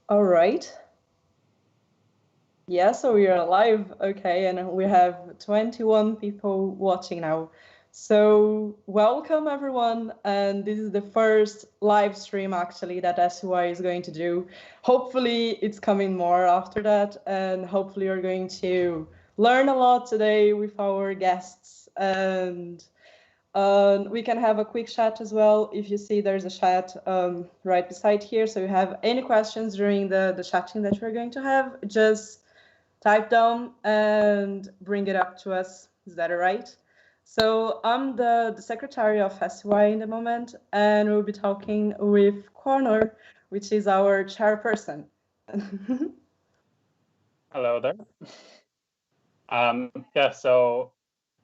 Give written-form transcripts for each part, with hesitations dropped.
All right. Yeah, so we are live, okay, and we have 21 people watching now. So welcome everyone, and this is the first live stream actually that SUI is going to do. Hopefully it's coming more after that, and hopefully you're going to learn a lot today with our guests, and we can have a quick chat as well. If you see there's a chat right beside here, so you have any questions during the chatting that we're going to have, just type down and bring it up to us. Is that all right? So I'm the secretary of SUI in the moment, and we'll be talking with Conor, which is our chairperson. Hello there. Yeah, so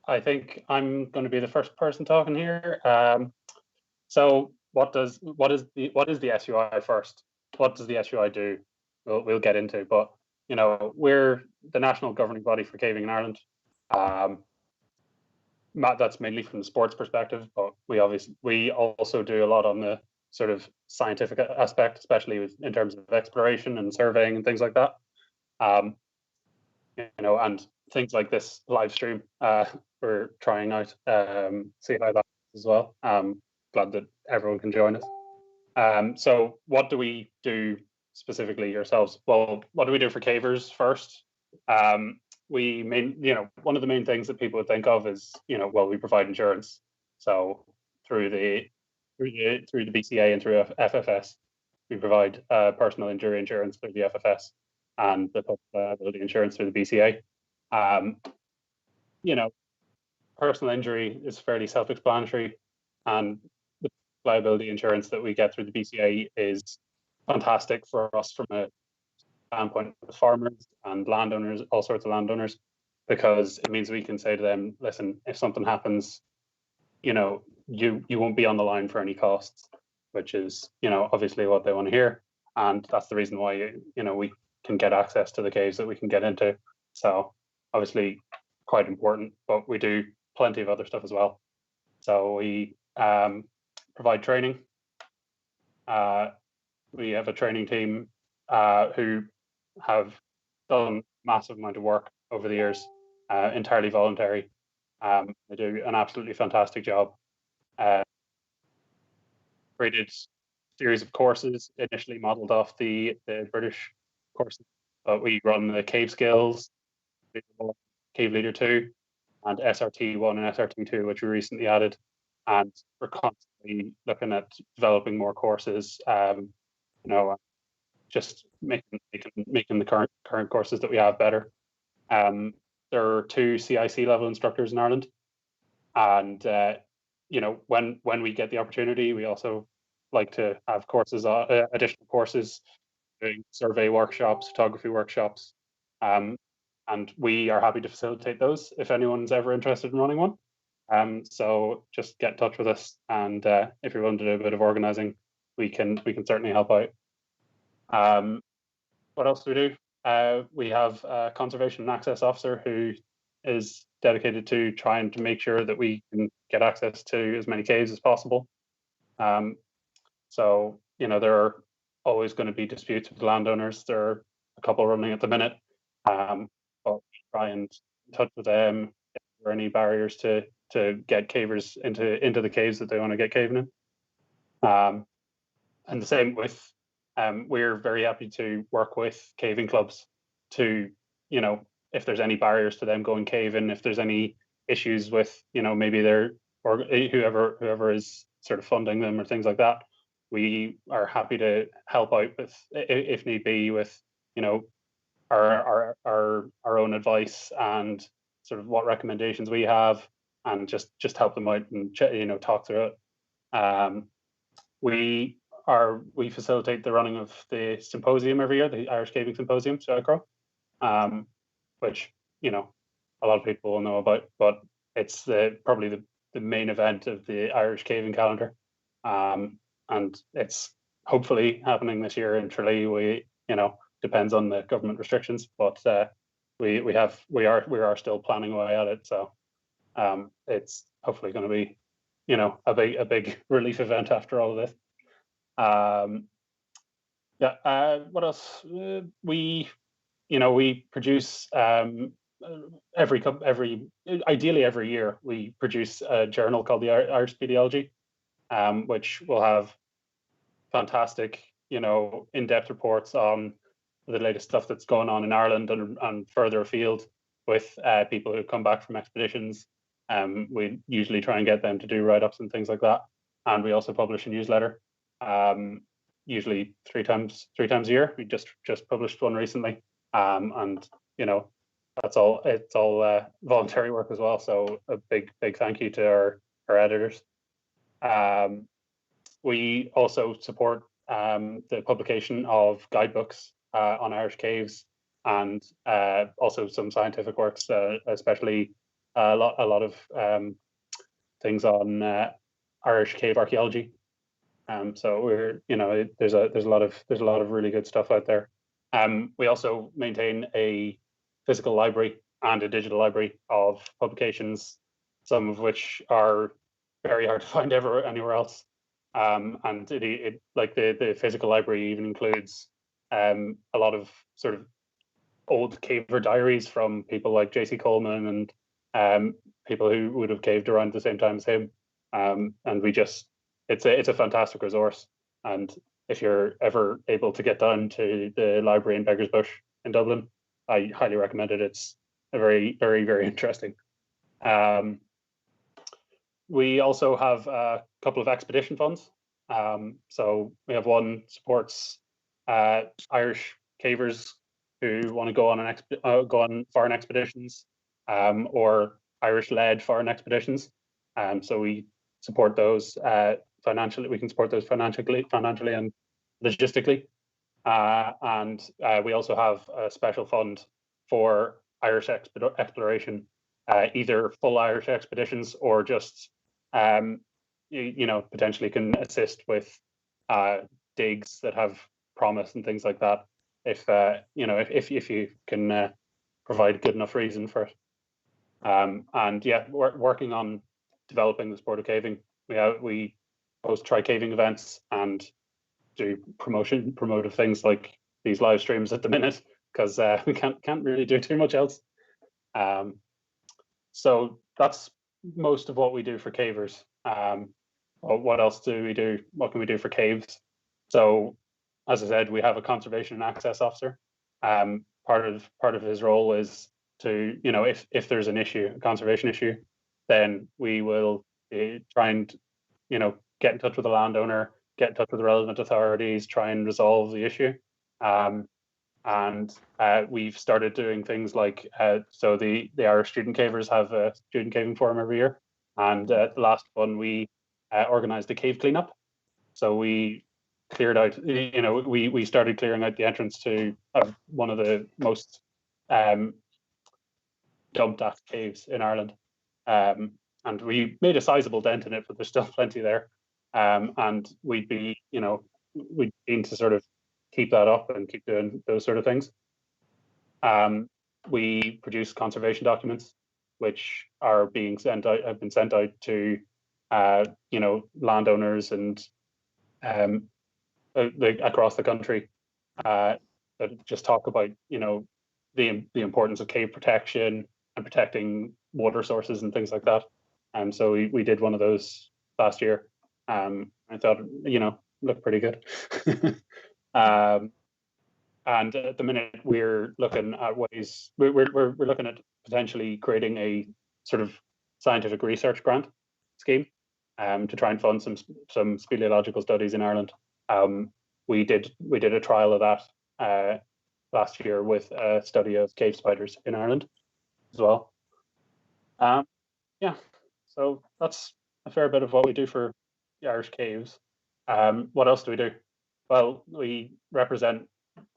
I think I'm going to be the first person talking here. So what is the SUI first? What does the SUI do? We'll get into, but we're the national governing body for caving in Ireland. That's mainly from the sports perspective, but we also do a lot on the sort of scientific aspect, especially in terms of exploration and surveying and things like that. And things like this live stream we're trying out, see how that is as well. Glad that everyone can join us. So what do we do specifically yourselves? Well, what do we do for cavers first? One of the main things that people would think of is, we provide insurance. So through the BCA and through FFS, we provide personal injury insurance through the FFS and the public liability insurance through the BCA. Personal injury is fairly self-explanatory, and the liability insurance that we get through the BCA is fantastic for us from a standpoint of farmers and landowners, all sorts of landowners, because it means we can say to them, listen, if something happens, you won't be on the line for any costs, which is, obviously what they want to hear. And that's the reason why, we can get access to the caves that we can get into. So obviously quite important, but we do plenty of other stuff as well. So we provide training. We have a training team who have done massive amount of work over the years, entirely voluntary. They do an absolutely fantastic job. Created series of courses initially modeled off the British courses, but we run the Cave Skills, Cave Leader 2, and SRT1 and SRT2, which we recently added. And we're constantly looking at developing more courses, just making the current courses that we have better. There are 2 CIC level instructors in Ireland, and when we get the opportunity, we also like to have courses, additional courses, doing survey workshops, photography workshops, and we are happy to facilitate those if anyone's ever interested in running one. So just get in touch with us, and if you're willing to do a bit of organizing, we can certainly help out. What else do we do? We have a conservation and access officer who is dedicated to trying to make sure that we can get access to as many caves as possible. So there are always going to be disputes with the landowners. There are a couple running at the minute, but we try and touch with them if there are any barriers to get cavers into the caves that they want to get caving in. And the same with we're very happy to work with caving clubs to, if there's any barriers to them going caving, if there's any issues with, maybe they're, or whoever is sort of funding them or things like that, we are happy to help out with, if need be, with, our own advice and sort of what recommendations we have, and just help them out and talk through it. We facilitate the running of the symposium every year, the Irish Caving Symposium, which a lot of people will know about, but it's probably the main event of the Irish caving calendar, and it's hopefully happening this year in Tralee. We depends on the government restrictions, but we are still planning away at it, so it's hopefully going to be a big relief event after all of this. Yeah. What else? We produce ideally every year we produce a journal called the Irish Speleology, which will have fantastic, in-depth reports on the latest stuff that's going on in Ireland and further afield with people who come back from expeditions. We usually try and get them to do write-ups and things like that. And we also publish a newsletter, usually three times a year. We just published one recently, and it's all voluntary work as well. So a big thank you to our editors. We also support the publication of guidebooks on Irish caves, and also some scientific works, especially a lot of things on Irish cave archaeology. So we're there's a lot of really good stuff out there. We also maintain a physical library and a digital library of publications, some of which are very hard to find anywhere else. And it like the physical library even includes a lot of sort of old caver diaries from people like J.C. Coleman and people who would have caved around the same time as him. And it's a fantastic resource. And if you're ever able to get down to the library in Beggars Bush in Dublin, I highly recommend it. It's a very, very, very interesting. We also have a couple of expedition funds. So we have one supports Irish cavers who want to go on foreign expeditions, or Irish-led foreign expeditions. So we support those financially. We can support those financially and logistically. And we also have a special fund for Irish exploration, either full Irish expeditions or just potentially can assist with digs that have promise and things like that. If you can provide good enough reason for it. And yeah, we're working on developing the sport of caving. We host try caving events and do promotive things like these live streams at the minute, because we can't really do too much else. So that's most of what we do for cavers. What else do we do? What can we do for caves? So, as I said, we have a conservation and access officer. Part of his role is to, if there's an issue, a conservation issue, then we will try and, get in touch with the landowner, get in touch with the relevant authorities, try and resolve the issue. And we've started doing things like, so the Irish student cavers have a student caving forum every year. And the last one, we organized a cave cleanup. So we cleared out, we started clearing out the entrance to one of the most dumped at caves in Ireland. And we made a sizable dent in it, but there's still plenty there. And we'd be keen to sort of keep that up and keep doing those sort of things. We produce conservation documents, which are being sent out, have been sent out to, landowners and across the country that just talk about, the importance of cave protection and protecting water sources and things like that. So we did one of those last year. I thought, looked pretty good. And at the minute, we're looking at ways. We're looking at potentially creating a sort of scientific research grant scheme to try and fund some speleological studies in Ireland. We did a trial of that last year with a study of cave spiders in Ireland as well. Yeah, so that's a fair bit of what we do for the Irish caves. What else do we do? Well, we represent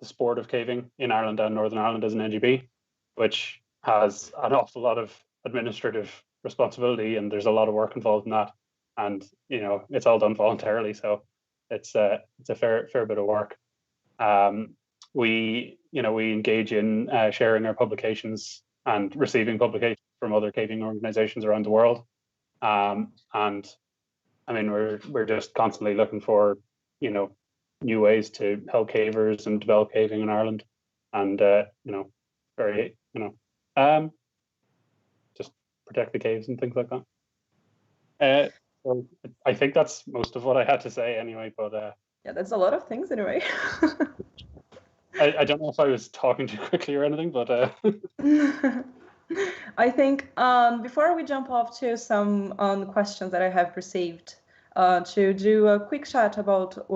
the sport of caving in Ireland and Northern Ireland as an NGB, which has an awful lot of administrative responsibility, and there's a lot of work involved in that. And it's all done voluntarily, so it's a fair bit of work. We engage in sharing our publications and receiving publications from other caving organizations around the world. And I mean, we're just constantly looking for new ways to help cavers and develop caving in Ireland, and very just protect the caves and things like that. So I think that's most of what I had to say anyway. But yeah, that's a lot of things anyway. I don't know if I was talking too quickly or anything, but I think before we jump off to some questions that I have received, to do a quick chat about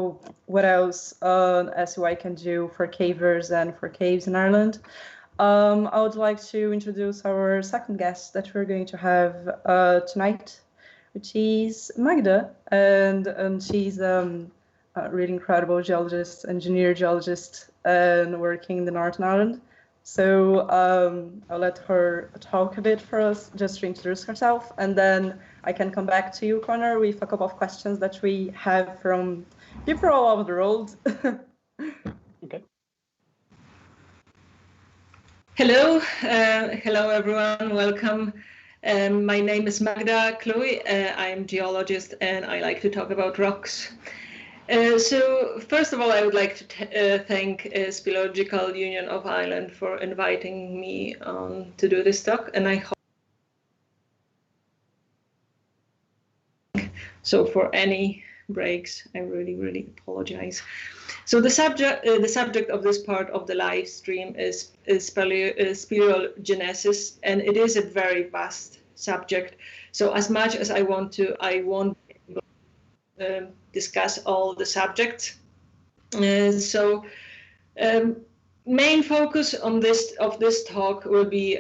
what else SUI can do for cavers and for caves in Ireland. I would like to introduce our second guest that we're going to have tonight, which is Magda, and she's a really incredible geologist, engineer geologist, and working in the Northern Ireland. So I'll let her talk a bit for us, just to introduce herself, and then I can come back to you, Conor, with a couple of questions that we have from people all over the world. Okay. Hello, hello everyone, welcome. My name is Magda Kluj. I'm a geologist and I like to talk about rocks. So first of all, I would like to thank Speleological Union of Ireland for inviting me to do this talk, and I hope so. For any breaks, I really apologize. So the subject of this part of the live stream is speleogenesis, and it is a very vast subject. So as much as I want to, I won't discuss all the subjects. Main focus on this talk will be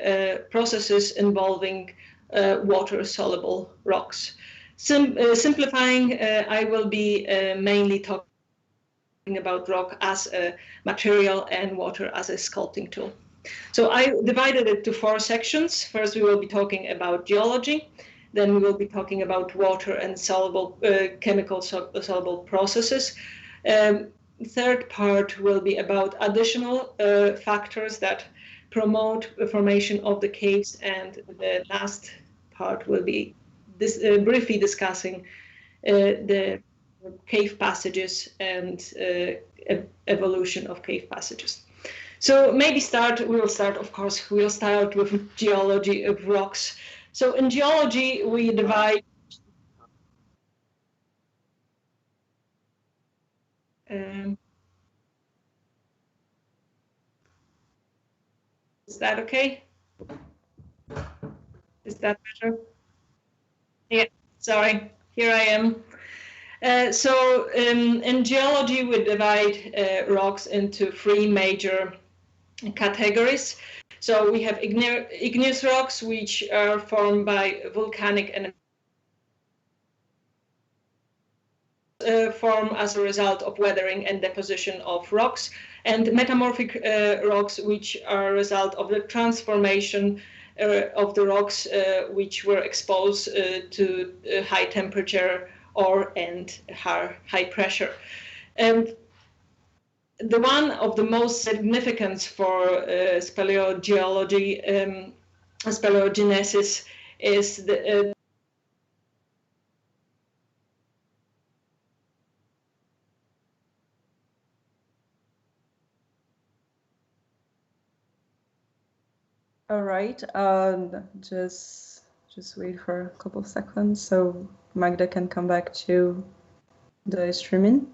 processes involving water-soluble rocks. Simplifying, I will be mainly talking about rock as a material and water as a sculpting tool. So I divided it to 4 sections. First, we will be talking about geology. Then we will be talking about water and soluble chemical soluble processes. Third part will be about additional factors that promote the formation of the caves, and the last part will be briefly discussing the cave passages and evolution of cave passages. So maybe we'll start with geology of rocks. So in geology, we divide is that okay? Is that better? Yeah, sorry, here I am. So in geology, we divide rocks into 3 major categories. So we have igneous rocks, which are formed by volcanic and form as a result of weathering and deposition of rocks, and metamorphic rocks, which are a result of the transformation of the rocks which were exposed to high temperature and high pressure. And the one of the most significant for speleogeology, speleogenesis, is the All right, just wait for a couple of seconds so Magda can come back to the streaming.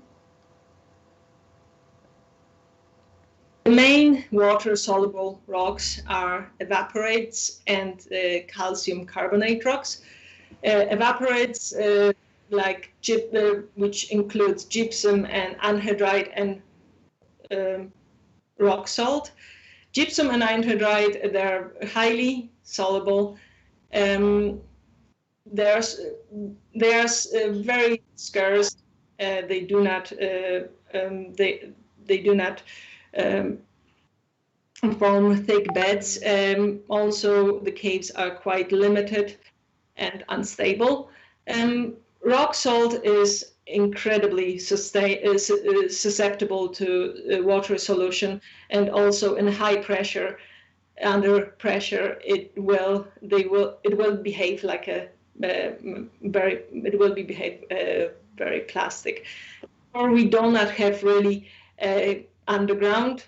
The main water-soluble rocks are evaporites and calcium carbonate rocks. Evaporites like which includes gypsum and anhydrite and rock salt. Gypsum and anhydrite, they're highly soluble. They're very scarce. They do not form thick beds. Also, the caves are quite limited and unstable. Rock salt is incredibly susceptible to water solution, and also in high pressure, under pressure, it will behave like very plastic. or we do not have really underground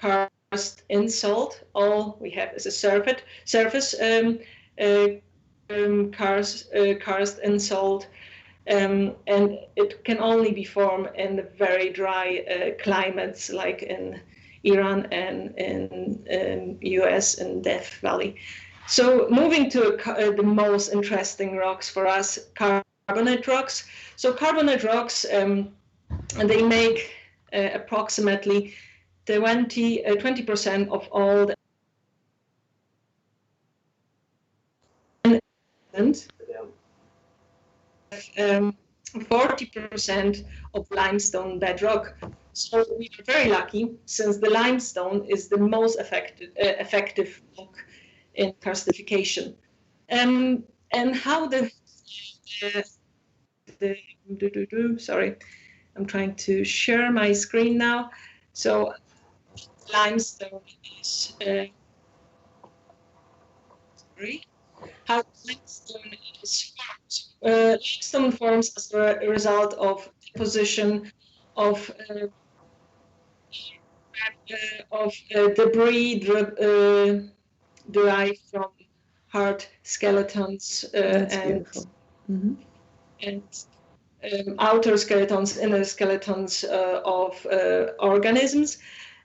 karst in salt. All we have is a surface karst in salt, and it can only be formed in very dry climates like in Iran and in US in Death Valley. So moving to the most interesting rocks for us, carbonate rocks. So carbonate rocks, and they make approximately 20% of all the 40% of limestone bedrock. So we are very lucky, since the limestone is the most effective rock in karstification. And how sorry, I'm trying to share my screen now. So limestone is how limestone is formed. Limestone forms as a result of deposition of debris derived from hard skeletons and outer skeletons, inner skeletons of organisms,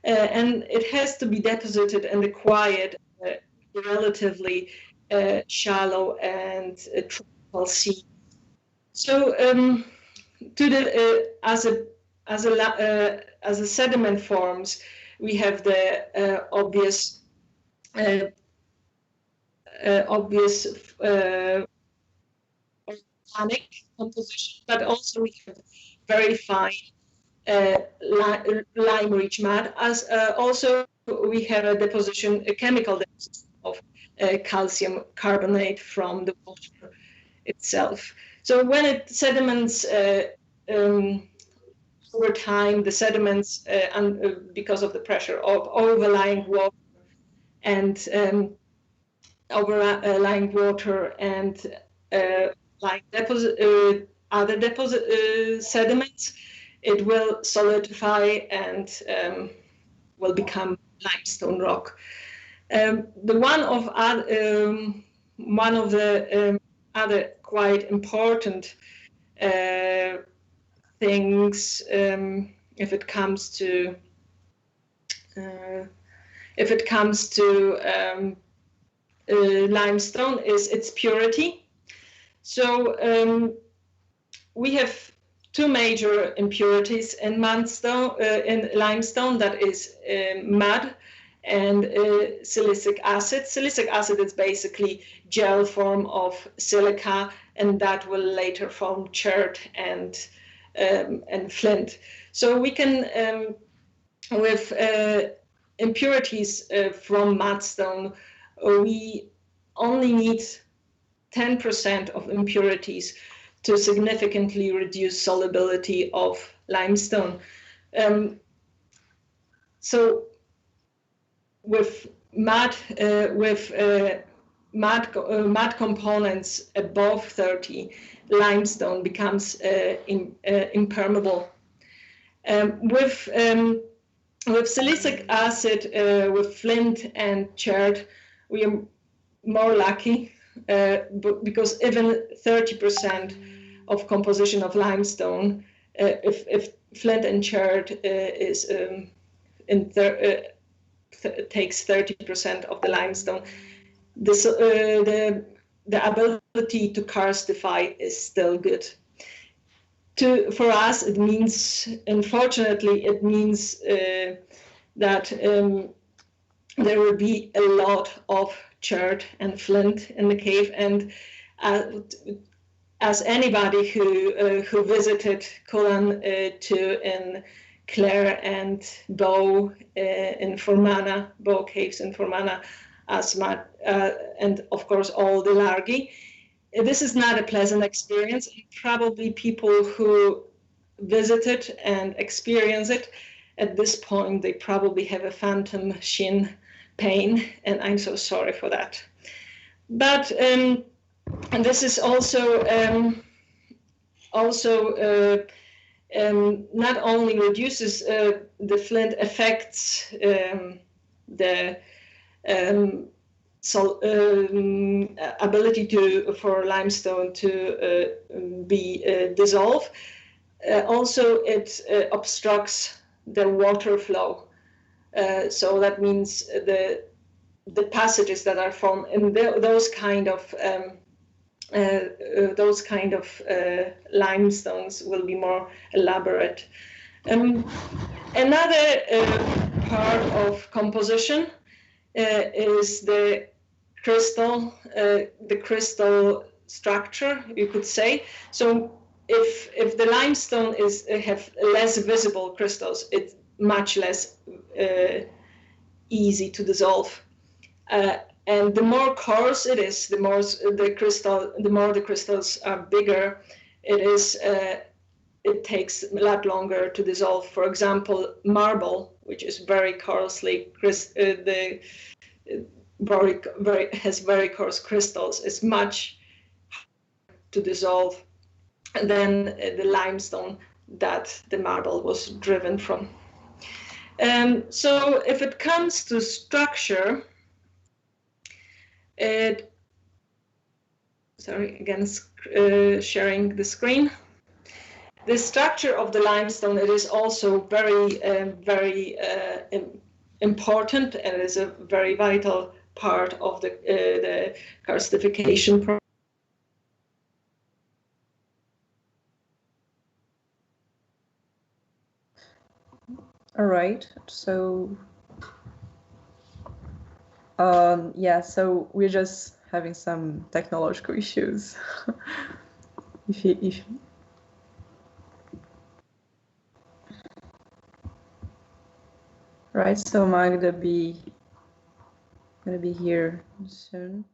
and it has to be deposited in the quiet, relatively shallow and tropical sea. So, as a sediment forms, we have the obvious organic composition, but also we have very fine lime-rich mud. As also we have a chemical deposition of calcium carbonate from the water itself. So when it sediments over time, the sediments, because of the pressure of overlying water and like other sediments, it will solidify and will become limestone rock. One of the other quite important things, if it comes to limestone, is its purity. So we have two major impurities in limestone, that is mud and silicic acid. Silicic acid is basically gel form of silica, and that will later form chert and flint. So we can, with impurities from mudstone, we only need 10% of impurities to significantly reduce solubility of limestone. So with mud components above 30, limestone becomes impermeable. With silicic acid, with flint and chert, we are more lucky, because even 30% of composition of limestone, if flint and chert is takes 30% of the limestone, the ability to karstify is still good. For us, it means, unfortunately, it means that there will be a lot of chert and flint in the cave, and as anybody who visited Culan II in Clare and Bow in Fermanagh, Bow Caves in Fermanagh, and of course all the Largi, this is not a pleasant experience. Probably people who visited and experience it at this point, they probably have a phantom shin pain, and I'm so sorry for that. But and this is also not only reduces the flint, affects the ability for limestone to be dissolved. Also, it obstructs the water flow. So that means the passages that are formed in those kind of limestones will be more elaborate. Another part of composition is the crystal structure, you could say. So if the limestone have less visible crystals, it's much less easy to dissolve. And the more coarse it is, the more the crystals are bigger. It takes a lot longer to dissolve. For example, marble, which is very coarsely has very coarse crystals, is much harder to dissolve than the limestone that the marble was driven from. So if it comes to structure, sharing the screen. The structure of the limestone, it is also very important, and is a very vital part of the karstification process. All right, so yeah, so we're just having some technological issues. Right, so Magda gonna be here soon.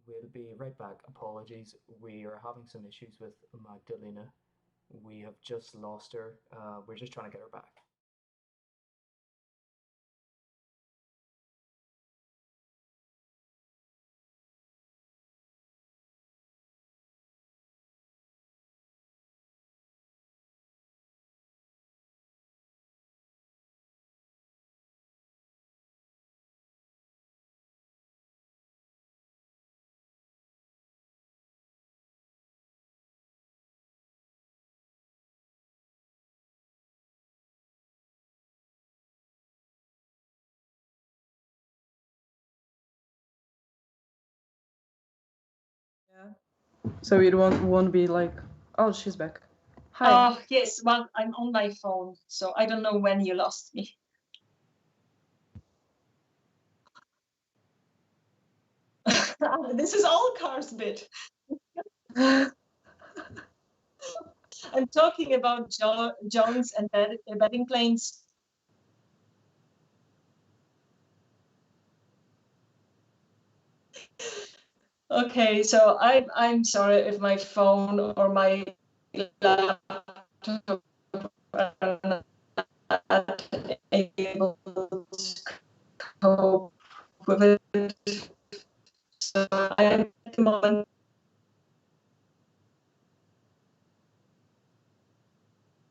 We'll be right back. Apologies, we are having some issues with Magdalena. We have just lost her. We're just trying to get her back. Yeah. So it won't be like, oh, she's back. Hi. Oh, yes, well, I'm on my phone, so I don't know when you lost me. This is all Car's bit. I'm talking about joints and bedding planes. Okay, so I'm sorry if my phone or my laptop are not able to cope with it. So I am at the moment.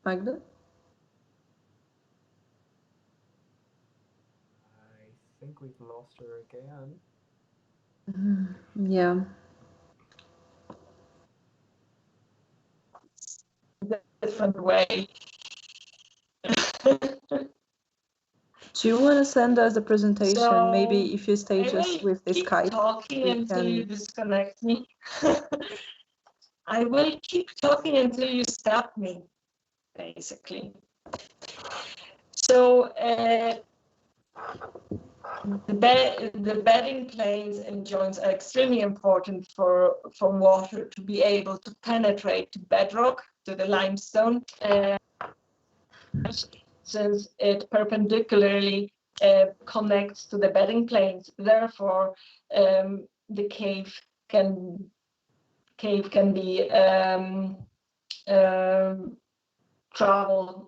Magda? I think we've lost her again. Yeah. Different way. Do you want to send us the presentation? So maybe if you stay just with the keep Skype. Talking until you disconnect me. I will keep talking until you stop me, basically. So the bedding planes and joints are extremely important for water to be able to penetrate to bedrock to the limestone, since it perpendicularly connects to the bedding planes. Therefore, the cave can be traveled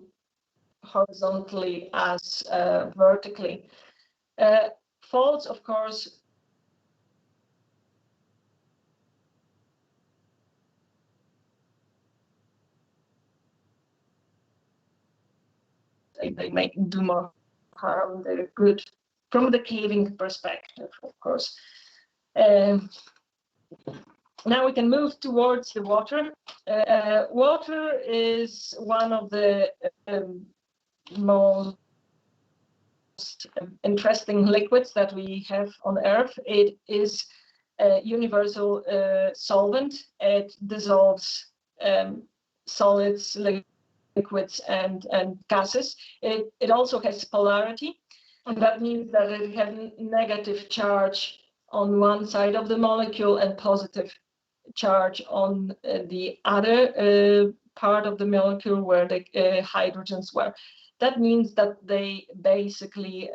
horizontally as vertically. Faults, of course, they may do more harm. They're good from the caving perspective, of course. Now we can move towards the water. Water is one of the most interesting liquids that we have on Earth. It is a universal solvent. It dissolves solids, liquids, and gases. It also has polarity, and that means that it has negative charge on one side of the molecule and positive charge on the other part of the molecule where the hydrogens were. That means that they basically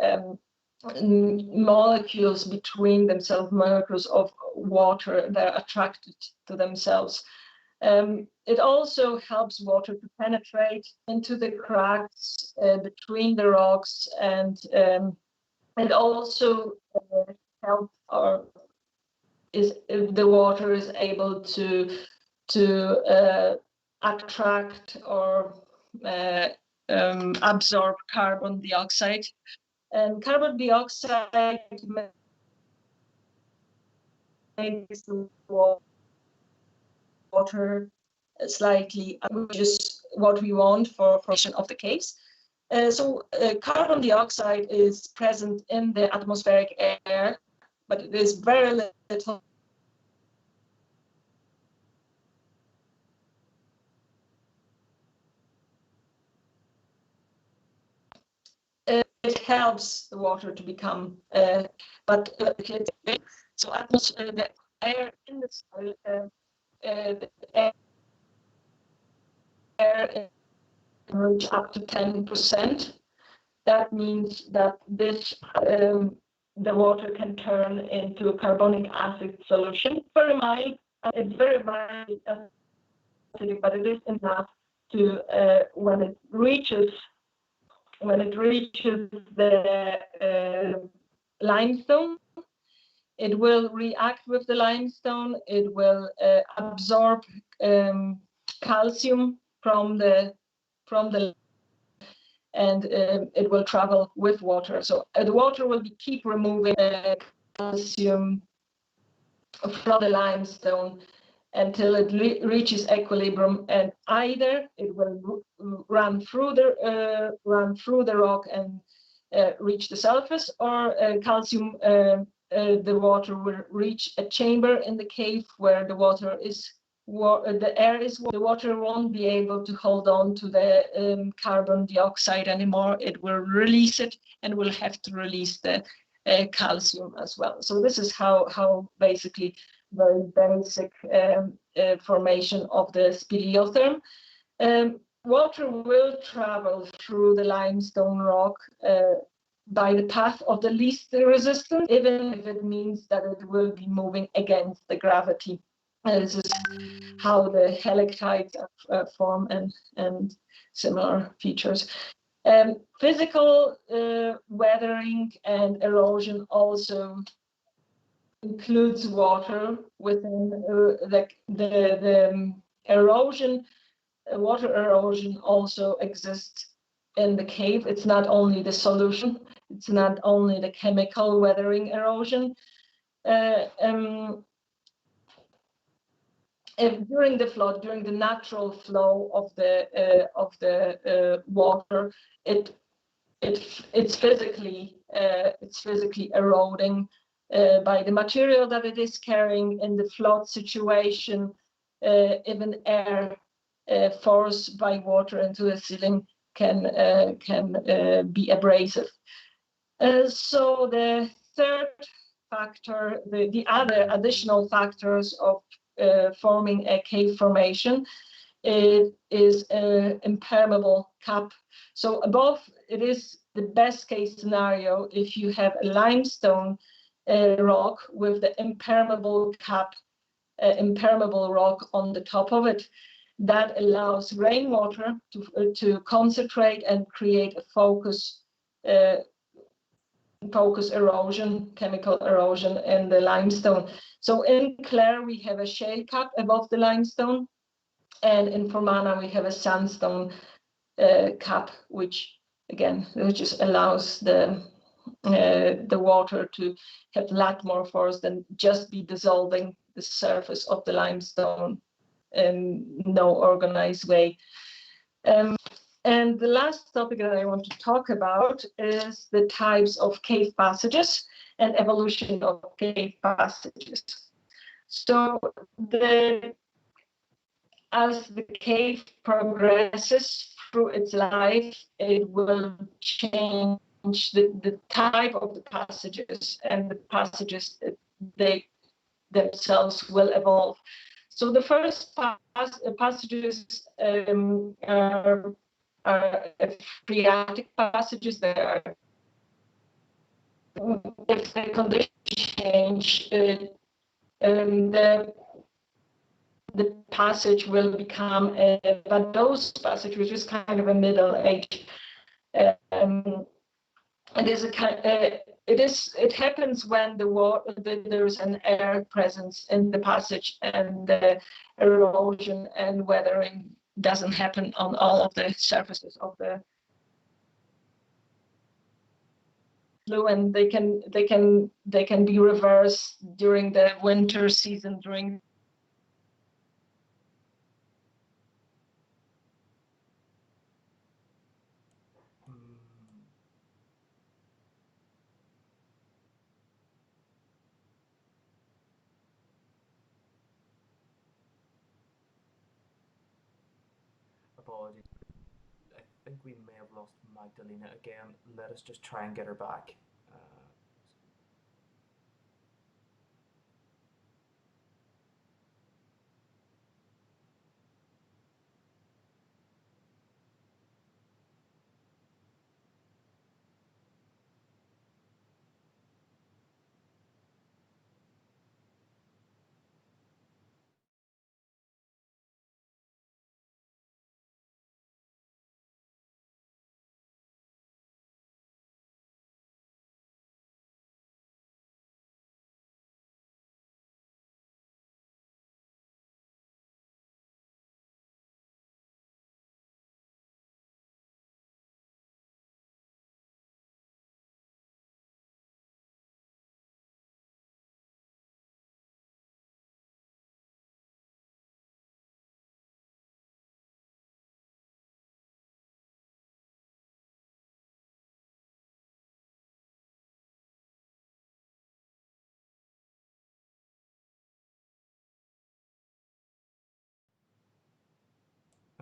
molecules between themselves, molecules of water, they're attracted to themselves. It also helps water to penetrate into the cracks between the rocks, and it also helps the water is able to attract or absorb carbon dioxide. And carbon dioxide makes the water slightly, which is what we want for formation of the caves. So carbon dioxide is present in the atmospheric air, but it is very little. It helps the water to become, so atmosphere, the air in the soil, the air reach up to 10%. That means that this the water can turn into a carbonic acid solution. Very mild, it's very mild acidic, but it is enough to when it reaches the limestone, it will react with the limestone. It will absorb calcium from the and it will travel with water. So the water will keep removing calcium from the limestone until it reaches equilibrium, and either it will run through the rock and reach the surface, or calcium, the water will reach a chamber in the cave where the water is. The air is. The water won't be able to hold on to the carbon dioxide anymore. It will release it, and will have to release the calcium as well. So this is how basically very basic formation of the speleotherm. Water will travel through the limestone rock by the path of the least resistance, even if it means that it will be moving against the gravity. This is how the helictites form and similar features. Physical weathering and erosion also includes water within the erosion. Water erosion also exists in the cave. It's not only the solution, it's not only the chemical weathering erosion. If during the flood, during the natural flow of the water, it's physically eroding by the material that it is carrying in the flood situation. Even air forced by water into the ceiling can be abrasive. So the third factor, the other additional factors of forming a cave formation it is an impermeable cap. So above, it is the best case scenario if you have a limestone rock with the impermeable cap, impermeable rock on the top of it. That allows rainwater to concentrate and create a focus erosion, chemical erosion in the limestone. So in Clare, we have a shale cap above the limestone, and in Fermanagh, we have a sandstone cap, which just allows the water to have a lot more force than just be dissolving the surface of the limestone in no organized way. And the last topic that I want to talk about is the types of cave passages and evolution of cave passages. So as the cave progresses through its life, it will change the type of the passages, and the passages, they themselves will evolve. So the first passages are phreatic passages. They are, if the conditions change, the passage will become a Vadose passage, which is kind of a middle age. It happens when there's an air presence in the passage, and the erosion and weathering doesn't happen on all of the surfaces of the flue, and they can be reversed during the winter season, during Apologies. I think we may have lost Magdalena again. Let us just try and get her back.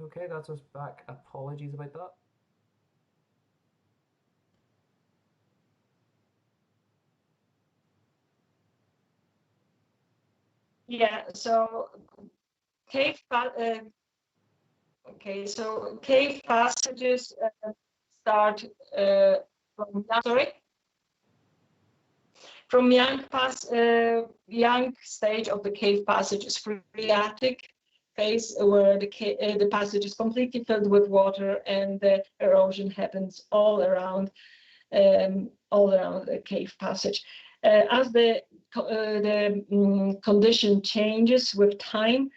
Okay, that's us back. Apologies about that. yeah. So cave cave passages start from young stage of the cave passage is phreatic phase, where the passage is completely filled with water, and the erosion happens all around the cave passage. As the condition changes with time,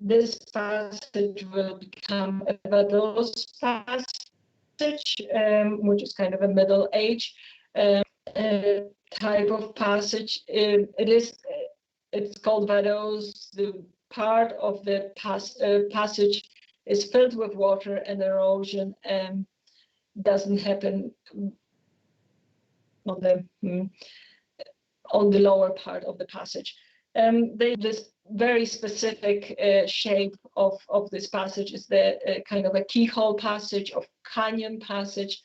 this passage will become a Vadose passage, which is kind of a middle age type of passage. It's called Vadose. The part of the passage is filled with water, and erosion doesn't happen on the lower part of the passage. This very specific shape of this passage is the kind of a keyhole passage, of canyon passage.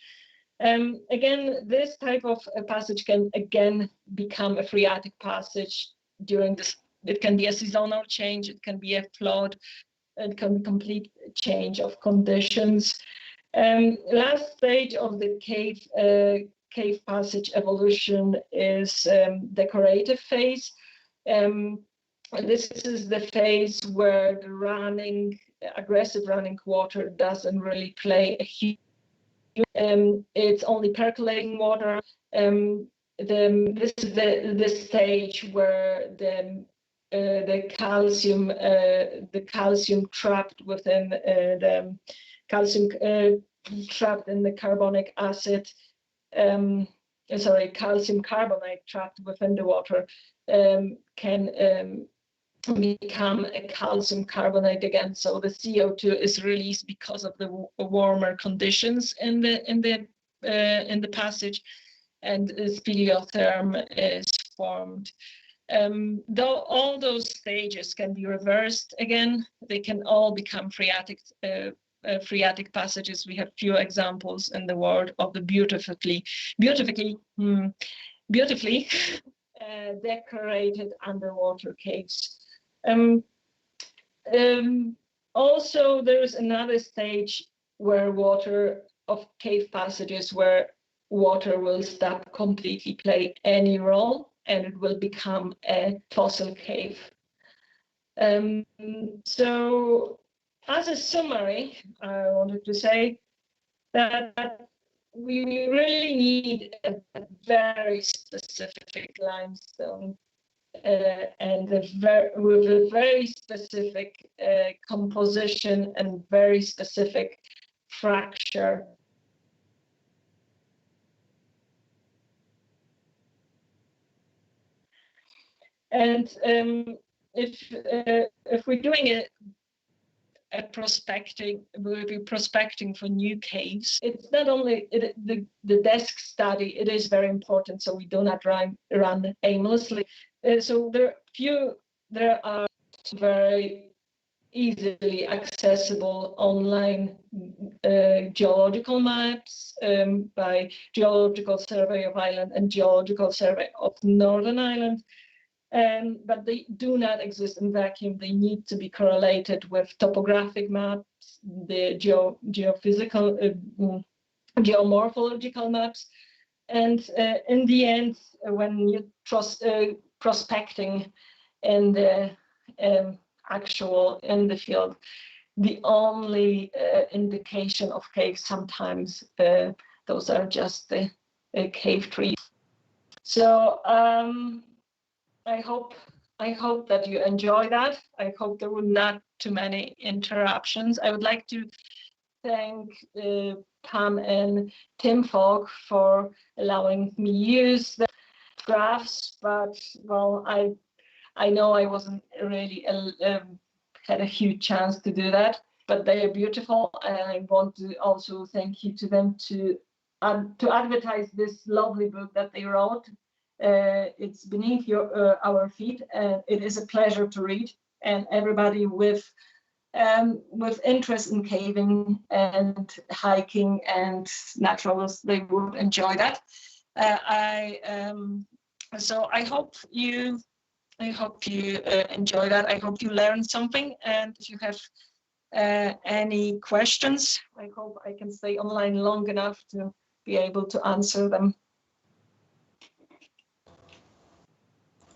Again, this type of passage can again become a phreatic passage during this. It can be a seasonal change, it can be a flood, complete change of conditions. Last stage of the cave passage evolution is decorative phase. This is the phase where the aggressive running water doesn't really play a huge. It's only percolating water. This is the stage where the calcium trapped within the calcium trapped in the carbonic acid. Calcium carbonate trapped within the water can become a calcium carbonate again. So the CO2 is released because of the warmer conditions in the passage, and speleotherm is formed. Though all those stages can be reversed again, they can all become phreatic passages. We have few examples in the world of the beautifully decorated underwater caves. Also, there is another stage where cave passages where water will stop completely play any role, and it will become a fossil cave. So, as a summary, I wanted to say that we really need a very specific limestone and with a very specific composition and very specific fracture. And if we're doing a prospecting, we'll be prospecting for new caves. It's not only the desk study, it is very important, so we do not run aimlessly. So there are very easily accessible online geological maps by Geological Survey of Ireland and Geological Survey of Northern Ireland. But they do not exist in vacuum. They need to be correlated with topographic maps, the geophysical, geomorphological maps. And in the end, when you prospecting in the in the field, the only indication of caves sometimes those are just the cave trees. So I hope that you enjoy that. I hope there were not too many interruptions. I would like to thank Pam and Tim Falk for allowing me use the graphs, but well, I know I wasn't really had a huge chance to do that, but they are beautiful, and I want to also thank you to them to advertise this lovely book that they wrote. It's beneath our feet, and it is a pleasure to read. And everybody with interest in caving and hiking and naturalists, they would enjoy that. So I hope you enjoy that. I hope you learned something. And if you have any questions, I hope I can stay online long enough to be able to answer them.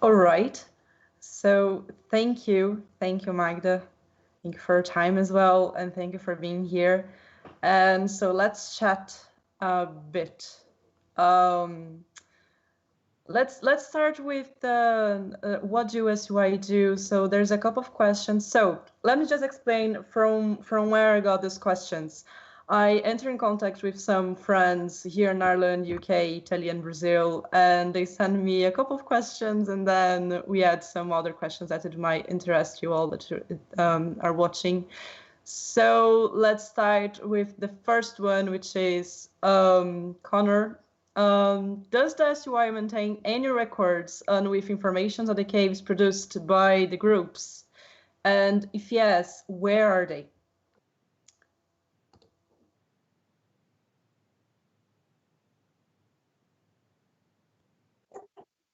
All right. So thank you, Magda. Thank you for your time as well, and thank you for being here. And so let's chat a bit. Let's start with what do SUI do? So there's a couple of questions. So let me just explain from where I got these questions. I entered in contact with some friends here in Ireland, UK, Italy, and Brazil, and they sent me a couple of questions, and then we had some other questions that it might interest you all that are watching. So let's start with the first one, which is Conor. Does the SUI maintain any records with information on the caves produced by the groups? And if yes, where are they?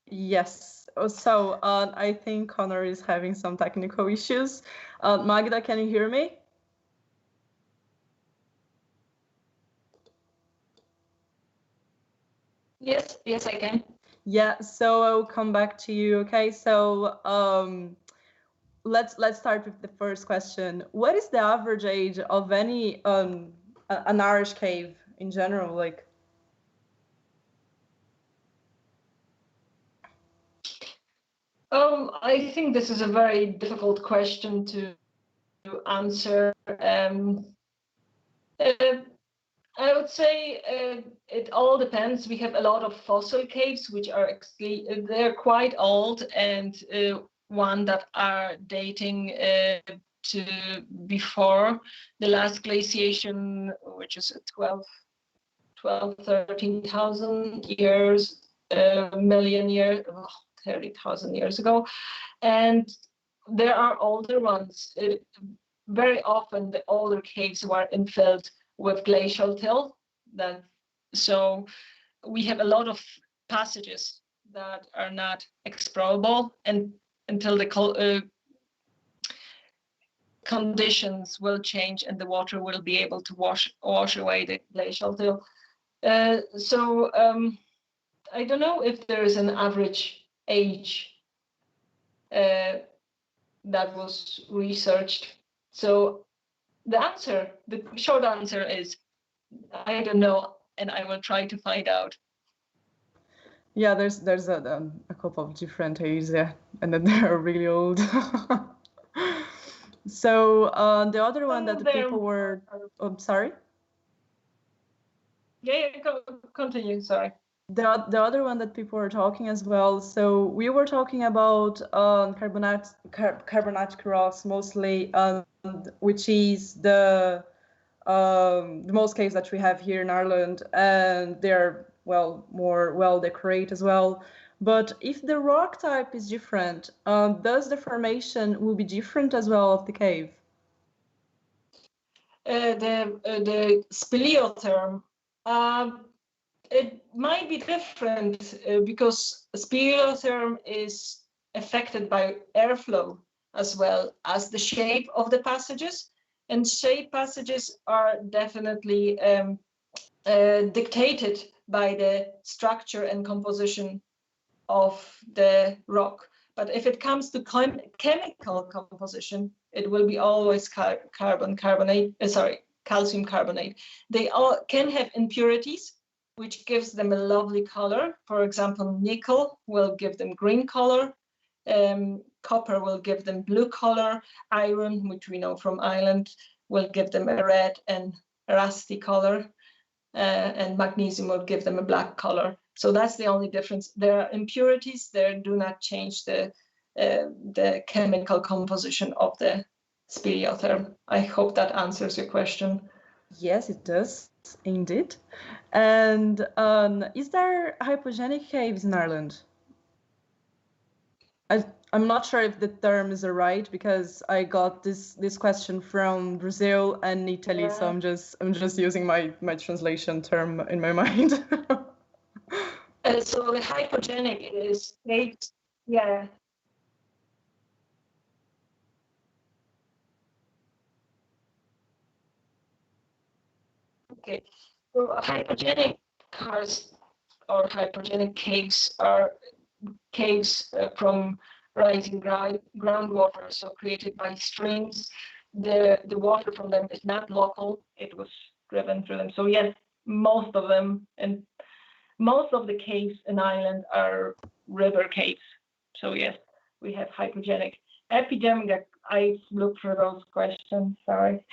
Yes, I think Conor is having some technical issues. Magda, can you hear me? Yes, I can. Yeah, so I'll come back to you. Okay, so let's start with the first question. What is the average age of any an Irish cave in general? Like, I think this is a very difficult question to answer. I would say it all depends. We have a lot of fossil caves, which are they're quite old, and one that are dating to before the last glaciation, which is 13,000 years, million years, 30,000 years ago. And there are older ones. Very often the older caves were infilled with glacial till. So we have a lot of passages that are not explorable, and until the conditions will change and the water will be able to wash away the glacial till. So I don't know if there is an average age that was researched. So the short answer is, I don't know, and I will try to find out. yeah, there's a couple of different ages, yeah, and then they're really old. So the other one that the people were, sorry. Yeah, continue. Sorry. The other one that people were talking as well. So we were talking about carbonatic rocks mostly, which is the most caves that we have here in Ireland, and they're more well decorated as well. But if the rock type is different, does the formation will be different as well of the cave? The speleotherm, it might be different because speleotherm is affected by airflow as well as the shape of the passages, and shape passages are definitely dictated by the structure and composition of the rock. But if it comes to chemical composition, it will be always calcium carbonate. They all can have impurities, which gives them a lovely color. For example, nickel will give them green color. Copper will give them blue color. Iron, which we know from Ireland, will give them a red and rusty color. And magnesium will give them a black color. So that's the only difference. There are impurities there, do not change the chemical composition of the speleotherm. I hope that answers your question. Yes, it does, indeed. And is there hypogenic caves in Ireland? I'm not sure if the term is right, because I got this question from Brazil and Italy, so I'm just using my translation term in my mind. So the hypogenic is caves, yeah. Okay, so hypogenic karst or hypogenic caves are caves from rising groundwater, so created by streams. The water from them is not local, it was driven through them. So yes, most of them, and most of the caves in Ireland are river caves. So yes, we have hypogenic. Epidemic, I looked through those questions, sorry.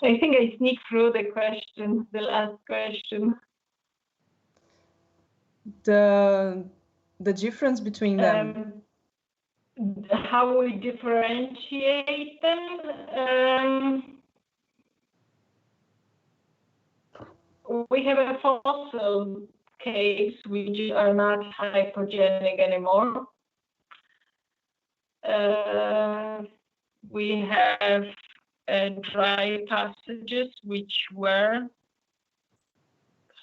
I think I sneaked through the last question. The difference between them. How we differentiate them? We have a fossil caves which are not hypogenic anymore. We have dry passages which were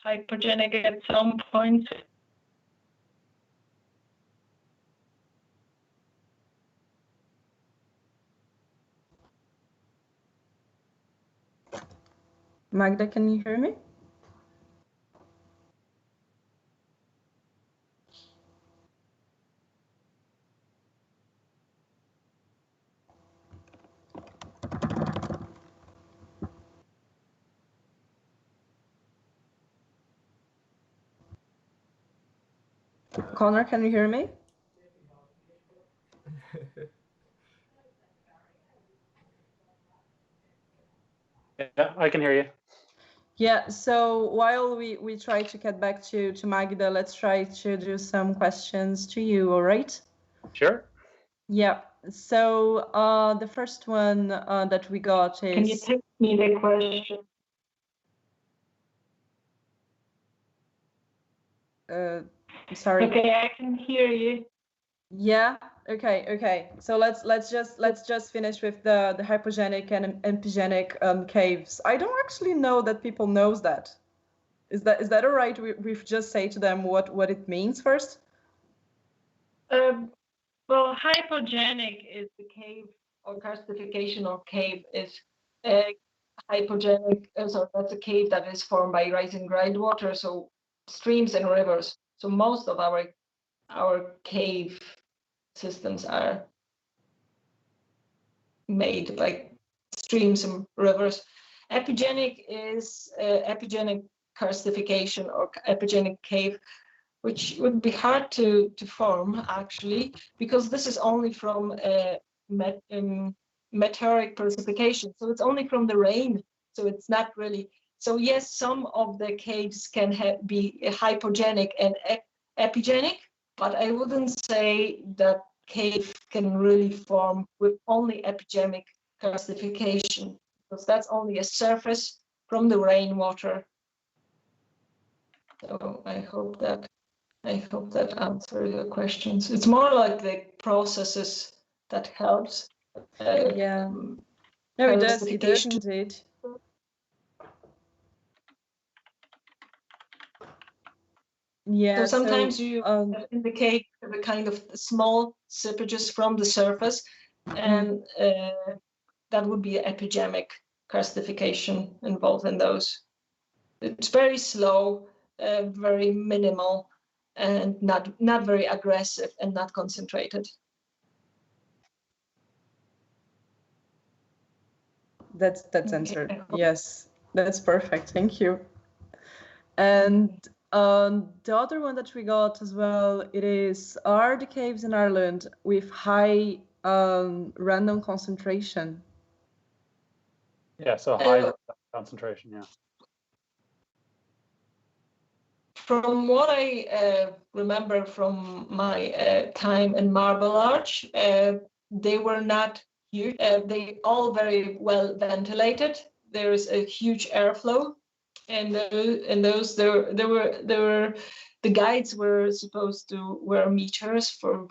hypogenic at some point. Magda, can you hear me? Conor, can you hear me? Yeah, I can hear you. Yeah, so while we try to get back to Magda, let's try to do some questions to you, all right? Sure. Yeah, so the first one that we got is... Can you text me the question? Sorry. Okay, I can hear you. Yeah. Okay. So let's just finish with the hypogenic and empygenic caves. I don't actually know that people knows that. Is that all right? We just say to them what it means first. Well, hypogenic is the cave or karstification of cave is hypogenic. So that's a cave that is formed by rising groundwater, so streams and rivers. So most of our cave systems are made by streams and rivers. Epigenic is epigenic karstification or epigenic cave, which would be hard to form actually, because this is only from meteoric precipitation. So it's only from the rain. So it's not really. So yes, some of the caves can be hypogenic and epigenic, but I wouldn't say that cave can really form with only epigenic karstification, because that's only a surface from the rainwater. So I hope that answers your questions. It's more like the processes that helps. Yeah. No, it does indeed. Yeah. So sometimes you indicate the kind of small sippages from the surface, and that would be epigenic karstification involved in those. It's very slow, very minimal, and not very aggressive and not concentrated. That's answered. Yes, that's perfect. Thank you. And the other one that we got as well, it is, are the caves in Ireland with high random concentration? Yeah, so high concentration, yeah. From what I remember from my time in Marble Arch, they were not huge. They all very well ventilated. There is a huge airflow, and those there were the guides were supposed to wear meters for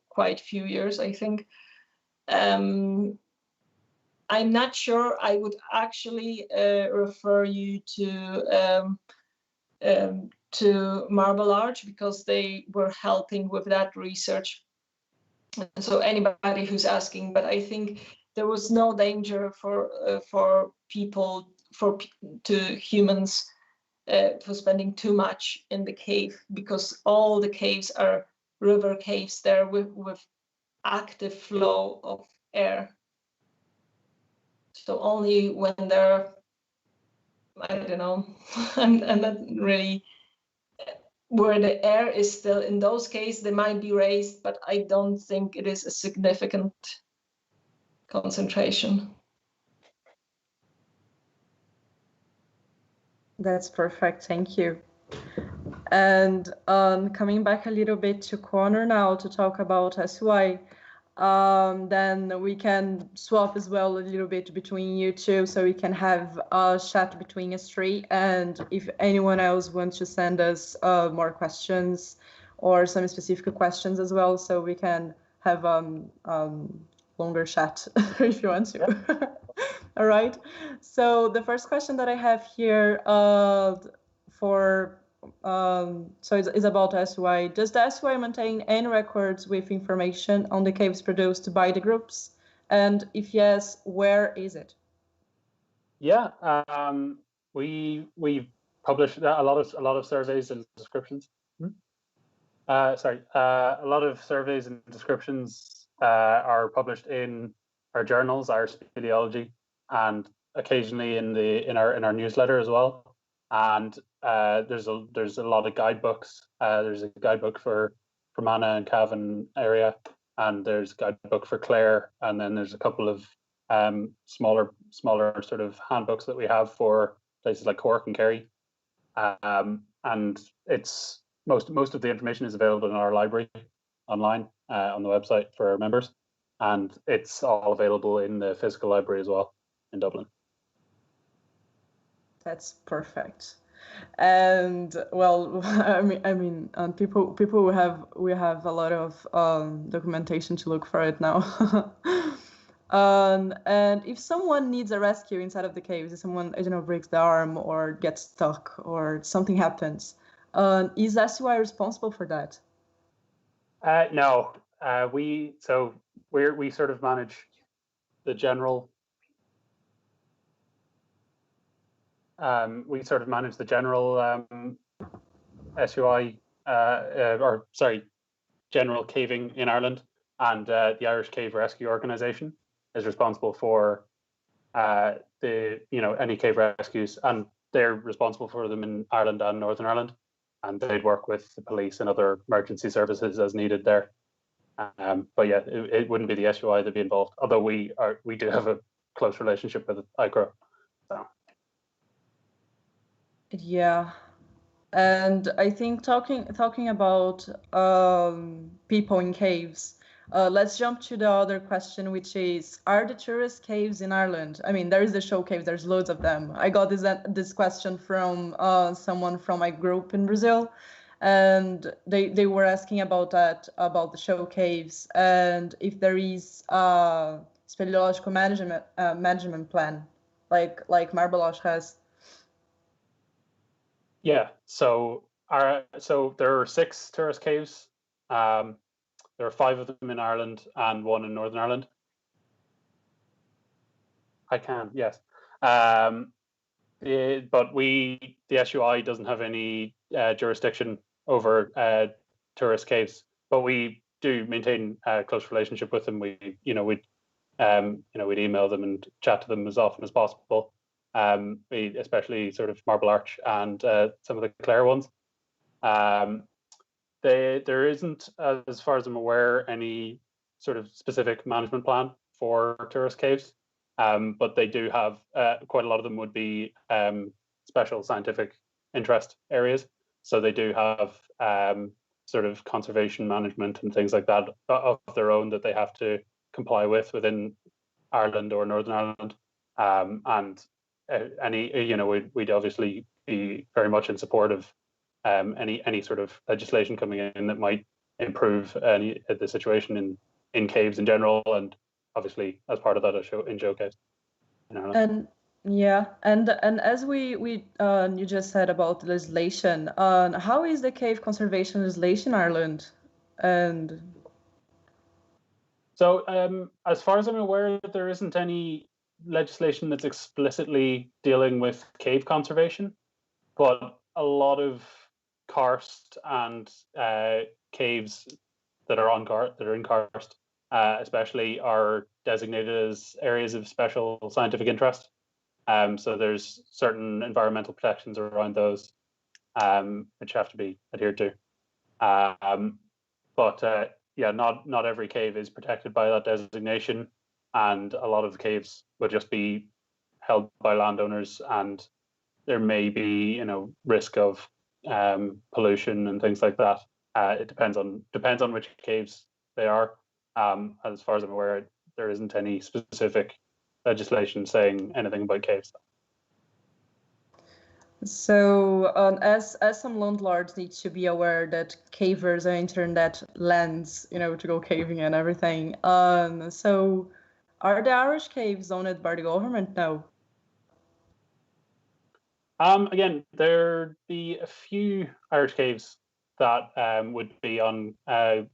quite a few years, I think. I'm not sure. I would actually refer you to Marble Arch, because they were helping with that research. So anybody who's asking, but I think there was no danger for people, to humans, for spending too much in the cave, because all the caves are river caves there with active flow of air. So only when they're, I don't know, I'm not really, where the air is still, in those cases, they might be raised, but I don't think it is a significant concentration. That's perfect. Thank you. And coming back a little bit to Conor now to talk about SUI, then we can swap as well a little bit between you two, so we can have a chat between us three. And if anyone else wants to send us more questions or some specific questions as well, so we can have longer chat if you want to. All right. So the first question that I have here so it's about SUI. Does the SUI maintain any records with information on the caves produced by the groups? And if yes, where is it? Yeah, we publish a lot of surveys and descriptions. A lot of surveys and descriptions are published in our journals, our Speleology, and occasionally in our newsletter as well. And there's a lot of guidebooks. There's a guidebook for Fermanagh and Cavan area, and there's a guidebook for Clare, and then there's a couple of smaller sort of handbooks that we have for places like Cork and Kerry. And it's most of the information is available in our library online on the website for our members, and it's all available in the physical library as well in Dublin. That's perfect. And well, I mean, people we have a lot of documentation to look for it now. And if someone needs a rescue inside of the caves, if someone, I don't know, breaks the arm or gets stuck or something happens, is SUI responsible for that? No, we sort of manage the general. We sort of manage the general SUI, general caving in Ireland, and the Irish Cave Rescue Organisation is responsible for any cave rescues, and they're responsible for them in Ireland and Northern Ireland, and they'd work with the police and other emergency services as needed there. But yeah, it wouldn't be the SUI that'd be involved, although we do have a close relationship with ICRO. So. Yeah, and I think talking about people in caves, let's jump to the other question, which is, are the tourist caves in Ireland? I mean, there is the show cave, there's loads of them. I got this question from someone from my group in Brazil, and they were asking about that, about the show caves, and if there is a speleological management plan, like Marbleloch has. Yeah, so there are 6 tourist caves. There are 5 of them in Ireland and 1 in Northern Ireland. I can, yes. But the SUI doesn't have any jurisdiction over tourist caves, but we do maintain a close relationship with them. We'd email them and chat to them as often as possible. Especially sort of Marble Arch and some of the Clare ones. There isn't, as far as I'm aware, any sort of specific management plan for tourist caves, but they do have quite a lot of them would be special scientific interest areas. So they do have sort of conservation management and things like that of their own that they have to comply with within Ireland or Northern Ireland, and we'd obviously be very much in support of any sort of legislation coming in that might improve the situation in caves in general, and obviously as part of that in show caves. And yeah, and as you just said about legislation, how is the cave conservation legislation in Ireland? And so, as far as I'm aware, there isn't any legislation that's explicitly dealing with cave conservation, but a lot of karst and caves that are in karst, especially, are designated as areas of special scientific interest. So there's certain environmental protections around those, which have to be adhered to. But not every cave is protected by that designation, and a lot of the caves will just be held by landowners, and there may be risk of pollution and things like that. It depends on which caves they are. As far as I'm aware, there isn't any specific legislation saying anything about caves. So, as some landlords need to be aware that cavers are entering that lands, to go caving and everything. So, are the Irish caves owned by the government now? Again, there'd be a few Irish caves that would be on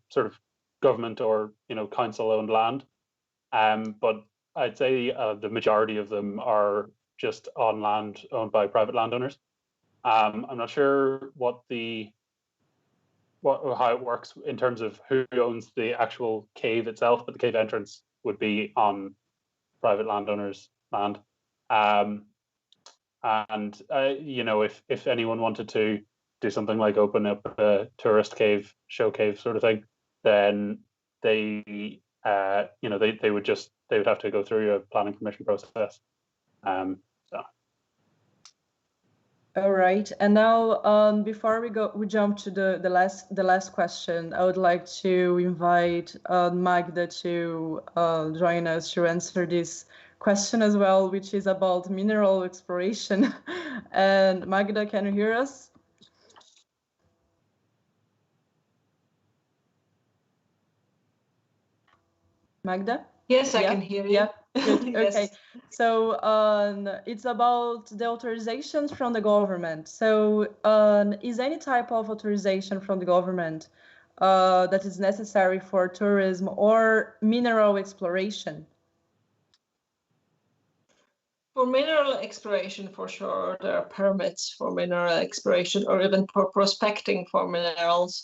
sort of government or council-owned land, but I'd say the majority of them are just on land owned by private landowners. I'm not sure how it works in terms of who owns the actual cave itself, but the cave entrance would be on private landowners' land. You know, if anyone wanted to do something like open up a tourist cave, show cave sort of thing, then they you know, they would have to go through a planning permission process. So. All right, and now before we jump to the last question, I would like to invite Magda to join us to answer this question as well, which is about mineral exploration. And Magda, can you hear us? Magda? Yes, I can hear you. Yeah, good. Yes. Okay. So it's about the authorizations from the government. So is any type of authorization from the government that is necessary for tourism or mineral exploration? For mineral exploration, for sure, there are permits for mineral exploration or even for prospecting for minerals.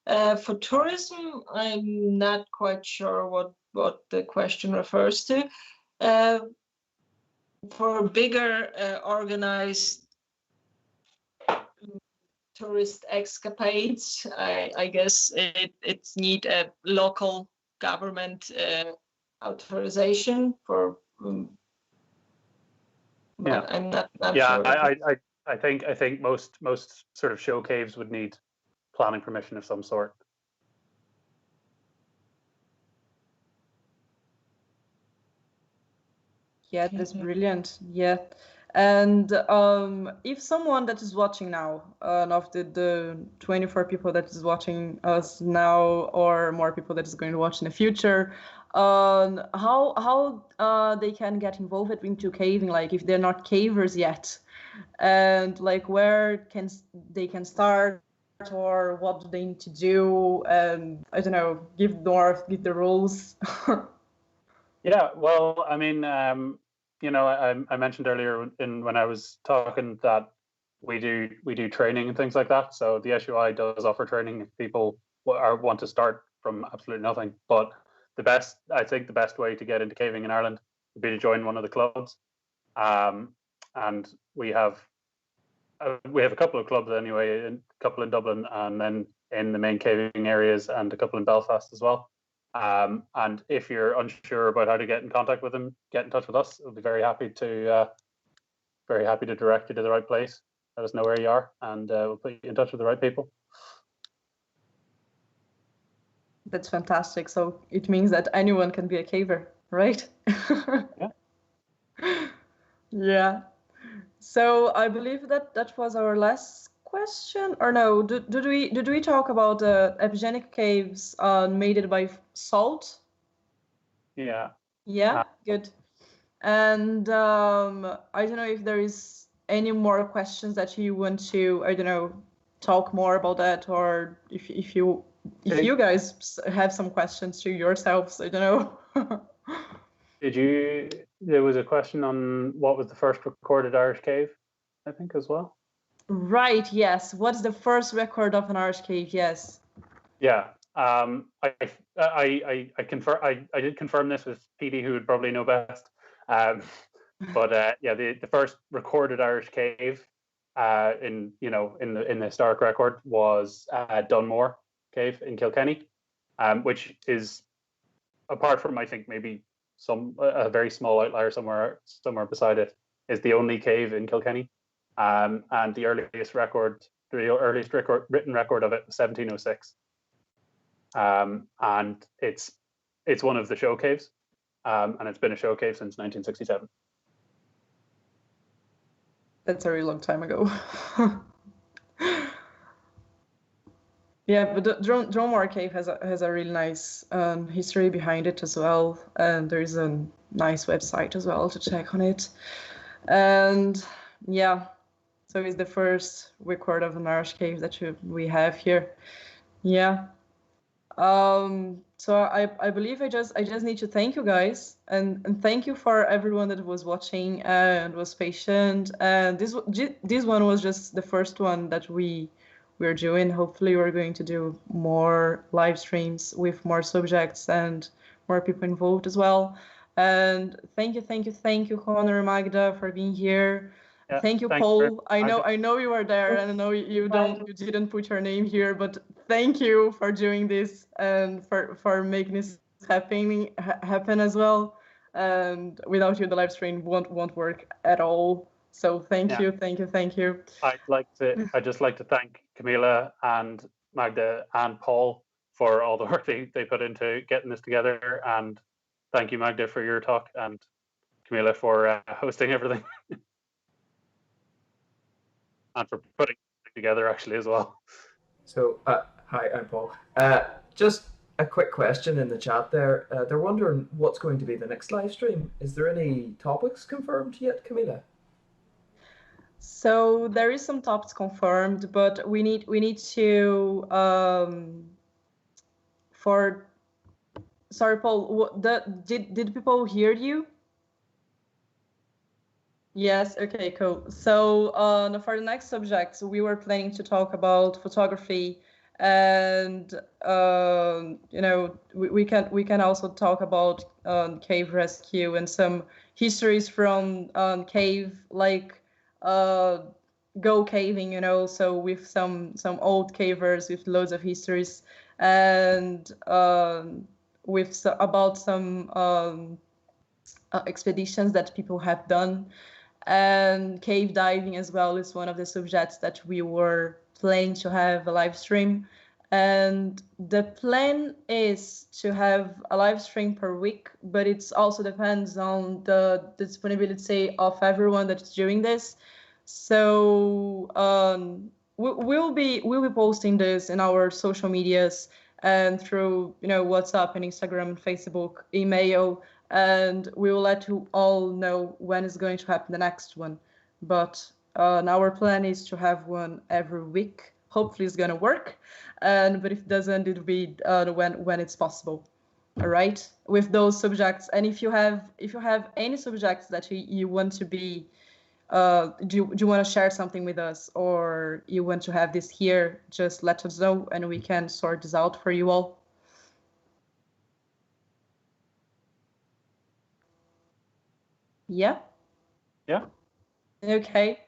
For tourism, I'm not quite sure what the question refers to. For bigger organized tourist escapades, I guess it need a local government authorization for. Yeah, I'm not yeah, sure. I think most sort of show caves would need planning permission of some sort. Yeah, that's brilliant. Yeah. And if someone that is watching now, of the 24 people that is watching us now, or more people that is going to watch in the future, how they can get involved into caving, like if they're not cavers yet, and like where they can start, or what do they need to do? I don't know, give the rules. Yeah, well, I mean, you know, I mentioned earlier when I was talking that we do training and things like that. So the SUI does offer training if people want to start from absolutely nothing. But I think the best way to get into caving in Ireland would be to join one of the clubs. And we have a couple of clubs anyway, a couple in Dublin, and then in the main caving areas, and a couple in Belfast as well. And if you're unsure about how to get in contact with them, get in touch with us. We'll be very happy to direct you to the right place. Let us know where you are, and we'll put you in touch with the right people. That's fantastic. So it means that anyone can be a caver, right? Yeah. Yeah. So I believe that was our last question, or no? Did we talk about epigenic caves made by salt? Yeah. Yeah. Good. And I don't know if there is any more questions that you want to, I don't know, talk more about that, or if you guys have some questions to yourselves, I don't know. There was a question on what was the first recorded Irish cave, I think, as well. Right, yes. What's the first record of an Irish cave? Yes. Yeah. I did confirm this with PD, who would probably know best. But yeah, the first recorded Irish cave in the historic record was Dunmore Cave in Kilkenny, which is, apart from I think maybe a very small outlier somewhere beside it, is the only cave in Kilkenny. And the earliest written record of it was 1706. And it's one of the show caves, and it's been a show cave since 1967. That's a really long time ago. Yeah, but the Dromore Cave has a really nice history behind it as well, and there is a nice website as well to check on it. And yeah, so it's the first record of an Irish cave that we have here. Yeah. So I believe I just need to thank you guys and thank you for everyone that was watching and was patient. And this one was just the first one that we're doing. Hopefully we're going to do more live streams with more subjects and more people involved as well. And thank you, Conor, Magda, for being here. Yeah, thank you, Paul. I know you were there, and I know you didn't put your name here, but thank you for doing this and for making this happen as well. And without you, the live stream won't work at all. So thank you. I'd just like to thank Camilla and Magda and Paul for all the work they put into getting this together, and thank you, Magda, for your talk, and Camilla for hosting everything. And for putting it together actually as well. So, hi, I'm Paul. Just a quick question in the chat there. They're wondering what's going to be the next live stream. Is there any topics confirmed yet, Camilla? So there is some topics confirmed, but we need to sorry, Paul. Did people hear you? Yes, okay, cool. So for the next subject, we were planning to talk about photography, and we can also talk about cave rescue and some histories from cave, like go caving, so with some old cavers with loads of histories, and about some expeditions that people have done. And cave diving as well is one of the subjects that we were planning to have a live stream. And the plan is to have a live stream per week, but it also depends on the disponibility of everyone that's doing this. So we'll be posting this in our social medias and through WhatsApp and Instagram and Facebook, email. And we will let you all know when is going to happen the next one. But our plan is to have one every week. Hopefully it's going to work. But if it doesn't, it'll be when it's possible. All right, with those subjects. And if you have any subjects that you want to be, do you want to share something with us, or you want to have this here, just let us know and we can sort this out for you all. Yeah. Okay.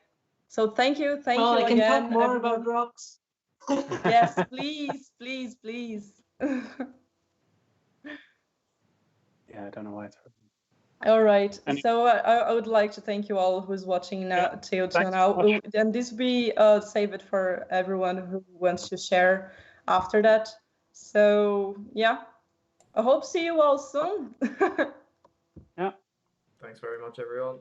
So thank you I again. can talk more about rocks. Yes, please. Yeah, I don't know why it's happening. All right. So I would like to thank you all who's watching now till now. And this will be saved for everyone who wants to share after that. So yeah, I hope see you all soon. Yeah. Thanks very much, everyone.